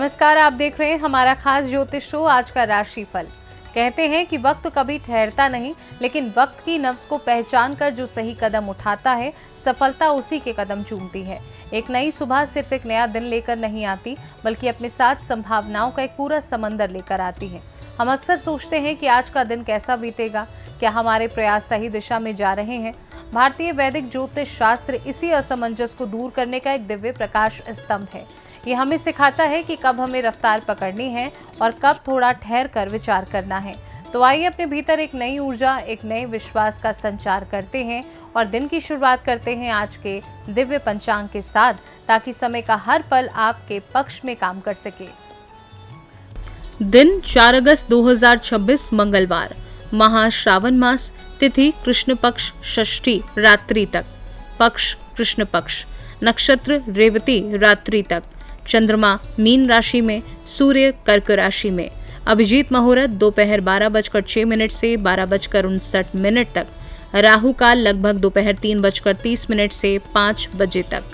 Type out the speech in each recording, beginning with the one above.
नमस्कार, आप देख रहे हैं हमारा खास ज्योतिष शो आज का राशिफल। कहते हैं कि वक्त कभी ठहरता नहीं, लेकिन वक्त की नब्ज को पहचान कर जो सही कदम उठाता है, सफलता उसी के कदम चूमती है। एक नई सुबह सिर्फ एक नया दिन लेकर नहीं आती, बल्कि अपने साथ संभावनाओं का एक पूरा समंदर लेकर आती है। हम अक्सर सोचते हैं कि आज का दिन कैसा बीतेगा, क्या हमारे प्रयास सही दिशा में जा रहे हैं। भारतीय वैदिक ज्योतिष शास्त्र इसी असमंजस को दूर करने का एक दिव्य प्रकाश स्तंभ है। ये हमें सिखाता है कि कब हमें रफ्तार पकड़नी है और कब थोड़ा ठहर कर विचार करना है। तो आइए अपने भीतर एक नई ऊर्जा, एक नए विश्वास का संचार करते हैं और दिन की शुरुआत करते हैं आज के दिव्य पंचांग के साथ, ताकि समय का हर पल आपके पक्ष में काम कर सके। दिन 4 अगस्त 2026 मंगलवार, महा श्रावण मास, तिथि कृष्ण पक्ष षष्ठी रात्रि तक, पक्ष कृष्ण पक्ष, नक्षत्र रेवती रात्रि तक, चंद्रमा मीन राशि में, सूर्य कर्क राशि में। अभिजीत मुहूर्त दोपहर 12:06 से 12:59 तक, राहु काल लगभग दोपहर 3:30 से 5 बजे तक।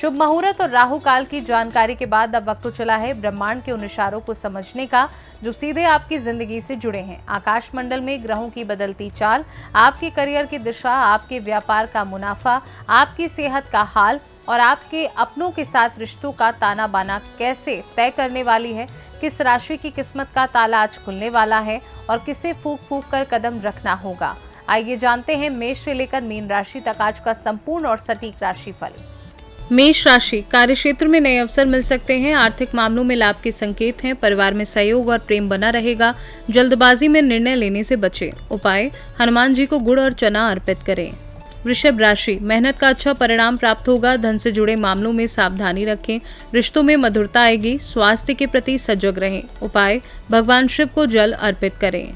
शुभ मुहूर्त और राहु काल की जानकारी के बाद अब वक्त चला है ब्रह्मांड के उन इशारों को समझने का जो सीधे आपकी जिंदगी से जुड़े हैं। आकाश मंडल में ग्रहों की बदलती चाल, आपके करियर की दिशा, आपके व्यापार का मुनाफा, आपकी सेहत का हाल और आपके अपनों के साथ रिश्तों का ताना बाना कैसे तय करने वाली है। किस राशि की किस्मत का ताला आज खुलने वाला है और किसे फूंक फूंक कर कदम रखना होगा। आइए जानते हैं मेष से लेकर मीन राशि तक आज का संपूर्ण और सटीक राशिफल। मेष राशि, कार्य क्षेत्र में नए अवसर मिल सकते हैं। आर्थिक मामलों में लाभ के संकेत हैं। परिवार में सहयोग और प्रेम बना रहेगा। जल्दबाजी में निर्णय लेने से बचें। उपाय, हनुमान जी को गुड़ और चना अर्पित करें। वृषभ राशि, मेहनत का अच्छा परिणाम प्राप्त होगा। धन से जुड़े मामलों में सावधानी रखें। रिश्तों में मधुरता आएगी। स्वास्थ्य के प्रति सजग रहें। उपाय, भगवान शिव को जल अर्पित करें।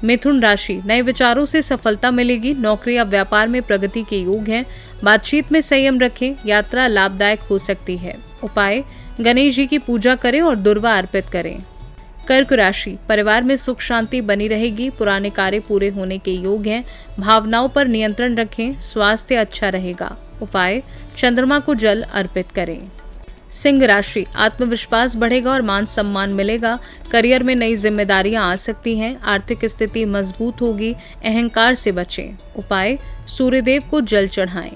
मिथुन राशि, नए विचारों से सफलता मिलेगी। नौकरी या व्यापार में प्रगति के योग हैं। बातचीत में संयम रखें। यात्रा लाभदायक हो सकती है। उपाय, गणेश जी की पूजा करें और दुर्वा अर्पित करें। कर्क राशि, परिवार में सुख शांति बनी रहेगी। पुराने कार्य पूरे होने के योग हैं। भावनाओं पर नियंत्रण रखें। स्वास्थ्य अच्छा रहेगा। उपाय, चंद्रमा को जल अर्पित करें। सिंह राशि, आत्मविश्वास बढ़ेगा और मान सम्मान मिलेगा। करियर में नई जिम्मेदारियां आ सकती हैं। आर्थिक स्थिति मजबूत होगी। अहंकार से बचें। उपाय, सूर्यदेव को जल चढ़ाएं।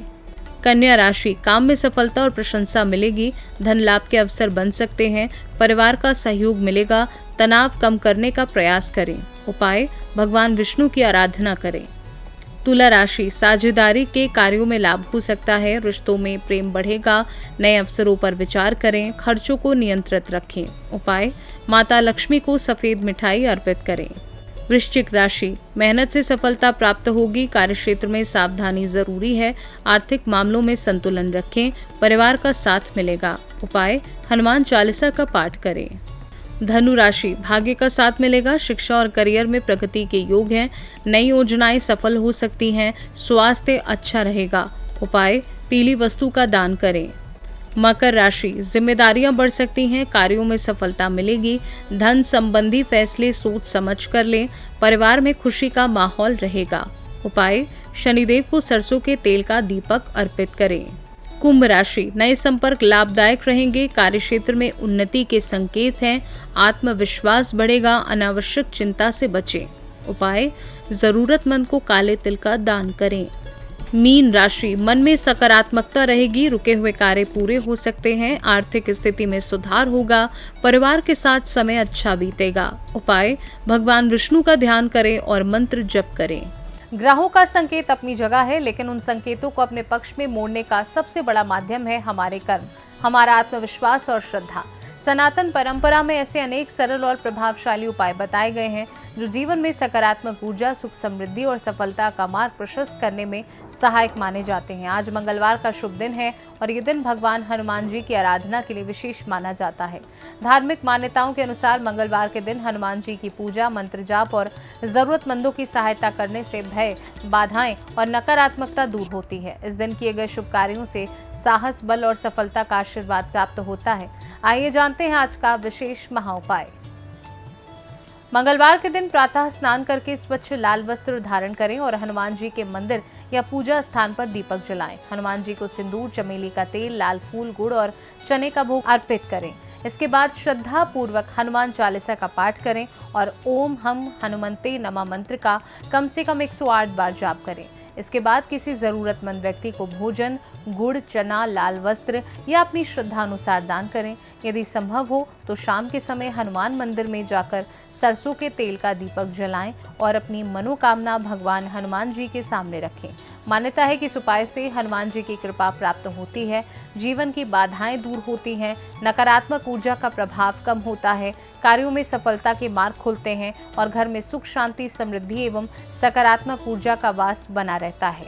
कन्या राशि, काम में सफलता और प्रशंसा मिलेगी। धन लाभ के अवसर बन सकते हैं। परिवार का सहयोग मिलेगा। तनाव कम करने का प्रयास करें। उपाय, भगवान विष्णु की आराधना करें। तुला राशि, साझेदारी के कार्यों में लाभ हो सकता है। रिश्तों में प्रेम बढ़ेगा। नए अवसरों पर विचार करें। खर्चों को नियंत्रित रखें। उपाय, माता लक्ष्मी को सफेद मिठाई अर्पित करें। वृश्चिक राशि, मेहनत से सफलता प्राप्त होगी। कार्यक्षेत्र में सावधानी जरूरी है। आर्थिक मामलों में संतुलन रखें। परिवार का साथ मिलेगा। उपाय, हनुमान चालीसा का पाठ करें। धनु राशि, भाग्य का साथ मिलेगा। शिक्षा और करियर में प्रगति के योग हैं। नई योजनाएं सफल हो सकती हैं। स्वास्थ्य अच्छा रहेगा। उपाय, पीली वस्तु का दान करें। मकर राशि, जिम्मेदारियां बढ़ सकती हैं। कार्यों में सफलता मिलेगी। धन संबंधी फैसले सोच समझ कर लें। परिवार में खुशी का माहौल रहेगा। उपाय, शनिदेव को सरसों के तेल का दीपक अर्पित करें। कुंभ राशि, नए संपर्क लाभदायक रहेंगे। कार्यक्षेत्र में उन्नति के संकेत हैं। आत्मविश्वास बढ़ेगा। अनावश्यक चिंता से बचें। उपाय, जरूरतमंद को काले तिल का दान करें। मीन राशि, मन में सकारात्मकता रहेगी। रुके हुए कार्य पूरे हो सकते हैं। आर्थिक स्थिति में सुधार होगा। परिवार के साथ समय अच्छा बीतेगा। उपाय, भगवान विष्णु का ध्यान करें और मंत्र जप करें। ग्रहों का संकेत अपनी जगह है, लेकिन उन संकेतों को अपने पक्ष में मोड़ने का सबसे बड़ा माध्यम है हमारे कर्म, हमारा आत्मविश्वास और श्रद्धा। सनातन परंपरा में ऐसे अनेक सरल और प्रभावशाली उपाय बताए गए हैं जो जीवन में सकारात्मक ऊर्जा, सुख समृद्धि और सफलता का मार्ग प्रशस्त करने में सहायक माने जाते हैं। आज मंगलवार का शुभ दिन है और ये दिन भगवान हनुमान जी की आराधना के लिए विशेष माना जाता है। धार्मिक मान्यताओं के अनुसार मंगलवार के दिन हनुमान जी की पूजा, मंत्र जाप और जरूरतमंदों की सहायता करने से भय, बाधाएं और नकारात्मकता दूर होती है। इस दिन किए गए शुभ कार्यों से साहस, बल और सफलता का आशीर्वाद प्राप्त होता है। आइए जानते हैं आज का विशेष महाउपाय। मंगलवार के दिन प्रातः स्नान करके स्वच्छ लाल वस्त्र धारण करें और हनुमान जी के मंदिर या पूजा स्थान पर दीपक जलाएं। हनुमान जी को सिंदूर, चमेली का तेल, लाल फूल, गुड़ और चने का भोग अर्पित करें। इसके बाद श्रद्धा पूर्वक हनुमान चालीसा का पाठ करें और ओम हम हनुमंते नमः मंत्र का कम से कम 108 बार जाप करें। इसके बाद किसी जरूरतमंद व्यक्ति को भोजन, गुड़, चना, लाल वस्त्र या अपनी श्रद्धा अनुसार दान करें। यदि संभव हो तो शाम के समय हनुमान मंदिर में जाकर सरसों के तेल का दीपक जलाएं और अपनी मनोकामना भगवान हनुमान जी के सामने रखें। मान्यता है कि इस उपाय से हनुमान जी की कृपा प्राप्त होती है, जीवन की बाधाएं दूर होती हैं, नकारात्मक ऊर्जा का प्रभाव कम होता है, कार्यों में सफलता के मार्ग खुलते हैं और घर में सुख, शांति, समृद्धि एवं सकारात्मक ऊर्जा का वास बना रहता है।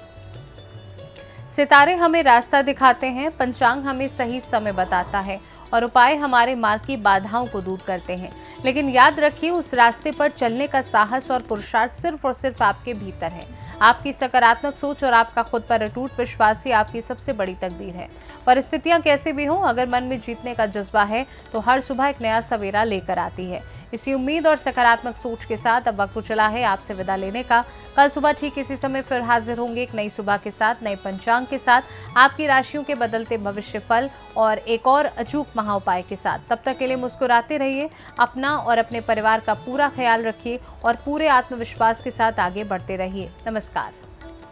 सितारे हमें रास्ता दिखाते हैं, पंचांग हमें सही समय बताता है और उपाय हमारे मार्ग की बाधाओं को दूर करते हैं। लेकिन याद रखिए, उस रास्ते पर चलने का साहस और पुरुषार्थ सिर्फ और सिर्फ आपके भीतर है। आपकी सकारात्मक सोच और आपका खुद पर अटूट विश्वास ही आपकी सबसे बड़ी तकदीर है। परिस्थितियां कैसे भी हों, अगर मन में जीतने का जज्बा है तो हर सुबह एक नया सवेरा लेकर आती है। इसी उम्मीद और सकारात्मक सोच के साथ अब वक्त चला है आपसे विदा लेने का। कल सुबह ठीक इसी समय फिर हाजिर होंगे एक नई सुबह के साथ, नए पंचांग के साथ, आपकी राशियों के बदलते भविष्य फल और एक और अचूक महा उपाय के साथ। तब तक के लिए मुस्कुराते रहिए, अपना और अपने परिवार का पूरा ख्याल रखिए और पूरे आत्मविश्वास के साथ आगे बढ़ते रहिए। नमस्कार।